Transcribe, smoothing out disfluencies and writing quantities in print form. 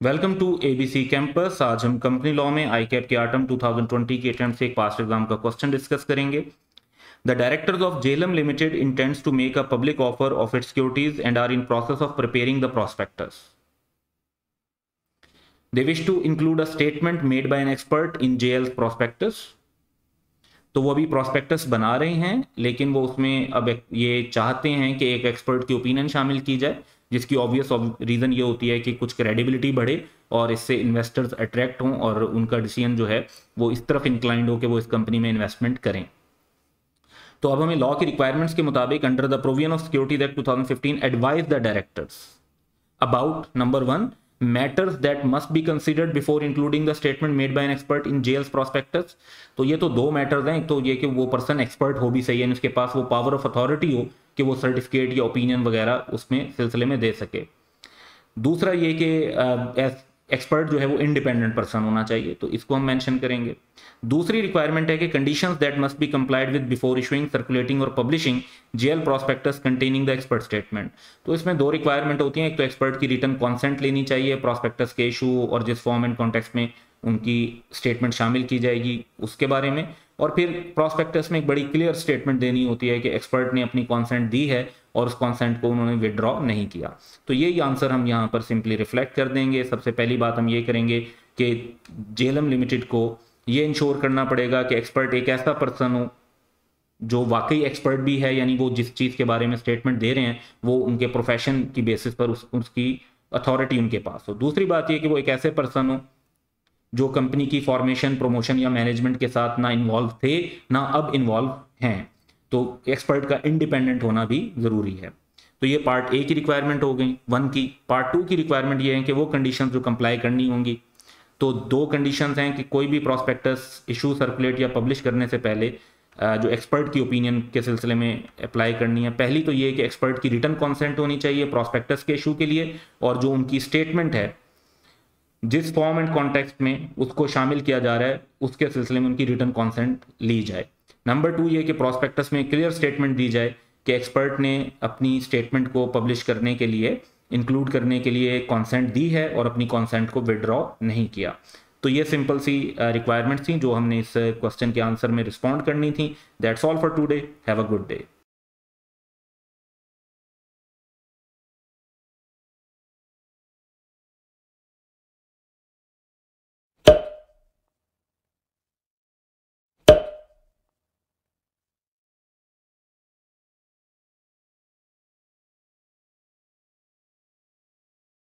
Welcome to ABC campus. आज हम company law में आई कैप के आटम 2020 के अटेम्प्ट से एक पास्ट एग्जाम का क्वेश्चन डिस्कस करेंगे। The directors of Jhelum limited intends to make a public offer of its securities and are in process of preparing the prospectus. They wish to include a statement made by an expert in J L prospectus. तो वो अभी prospectus बना रहे हैं, लेकिन वो उसमें अब ये चाहते हैं कि एक एक्सपर्ट की ओपिनियन शामिल की जाए, जिसकी ऑब्वियस रीज़न ये होती है कि कुछ क्रेडिबिलिटी बढ़े और इससे इन्वेस्टर्स अट्रैक्ट हों और उनका डिसीजन जो है वो इस तरफ इंक्लाइंड हो कि वो इस कंपनी में इन्वेस्टमेंट करें। तो अब हमें लॉ की रिक्वायरमेंट्स के मुताबिक under the provision of securities act 2015 advise the directors about number 1 matters that must be considered before including the statement made by an expert in Jell's prospectus. तो ये तो दो मैटर्स हैं। एक तो ये कि वो पर्सन एक्सपर्ट हो भी सही है, उसके पास वो पावर ऑफ अथॉरिटी हो कि वो सर्टिफिकेट या ओपिनियन वगैरह उसमें सिलसिले में दे सके। दूसरा ये कि एक्सपर्ट जो है वो इंडिपेंडेंट पर्सन होना चाहिए, तो इसको हम मेंशन करेंगे। दूसरी रिक्वायरमेंट है कि conditions that must be complied with before issuing, circulating और publishing JL prospectus containing the expert statement. तो इसमें दो रिक्वायरमेंट होती हैं। एक तो एक्सपर्ट की रिटन कॉन्सेंट लेनी चाहिए प्रोस्पेक्टस के इशू और जिस फॉर्म एंड कॉन्टेक्स्ट में उनकी स्टेटमेंट शामिल की जाएगी उसके बारे में, और फिर प्रोस्पेक्टस में एक बड़ी क्लियर स्टेटमेंट देनी होती है कि एक्सपर्ट ने अपनी कॉन्सेंट दी है और उस कॉन्सेंट को उन्होंने विदड्रॉ नहीं किया। तो यही आंसर हम यहाँ पर सिंपली रिफ्लेक्ट कर देंगे। सबसे पहली बात हम ये करेंगे कि जेएलएम लिमिटेड को ये इंश्योर करना पड़ेगा कि एक्सपर्ट एक ऐसा पर्सन हो जो वाकई एक्सपर्ट भी है, यानी वो जिस चीज़ के बारे में स्टेटमेंट दे रहे हैं वो उनके प्रोफेशन की बेसिस पर उसकी अथॉरिटी उनके पास हो। दूसरी बात यह कि वो एक ऐसे पर्सन हो जो कंपनी की फॉर्मेशन, प्रमोशन या मैनेजमेंट के साथ ना इन्वॉल्व थे ना अब इन्वॉल्व हैं। तो एक्सपर्ट का इंडिपेंडेंट होना भी जरूरी है। तो ये पार्ट ए की रिक्वायरमेंट हो गई 1 की। पार्ट 2 की रिक्वायरमेंट ये है कि वो कंडीशंस जो कंप्लाई करनी होंगी। तो दो कंडीशंस हैं कि कोई भी प्रोस्पेक्टस इशू, सर्कुलेट या पब्लिश करने से पहले जो एक्सपर्ट की ओपिनियन के सिलसिले में अप्लाई करनी है। पहली तो ये कि एक्सपर्ट की रिटन कॉन्सेंट होनी चाहिए प्रोस्पेक्टस के इशू के लिए, और जो उनकी स्टेटमेंट है जिस फॉर्म एंड कॉन्टेक्स्ट में उसको शामिल किया जा रहा है उसके सिलसिले में उनकी रिटन कॉन्सेंट ली जाए। नंबर 2 ये कि प्रोस्पेक्टस में क्लियर स्टेटमेंट दी जाए कि एक्सपर्ट ने अपनी स्टेटमेंट को पब्लिश करने के लिए, इंक्लूड करने के लिए कॉन्सेंट दी है और अपनी कॉन्सेंट को विदड्रॉ नहीं किया। तो ये सिंपल सी रिक्वायरमेंट्स थी जो हमने इस क्वेश्चन के आंसर में रिस्पॉन्ड करनी थी। That's all for today. Have a good day.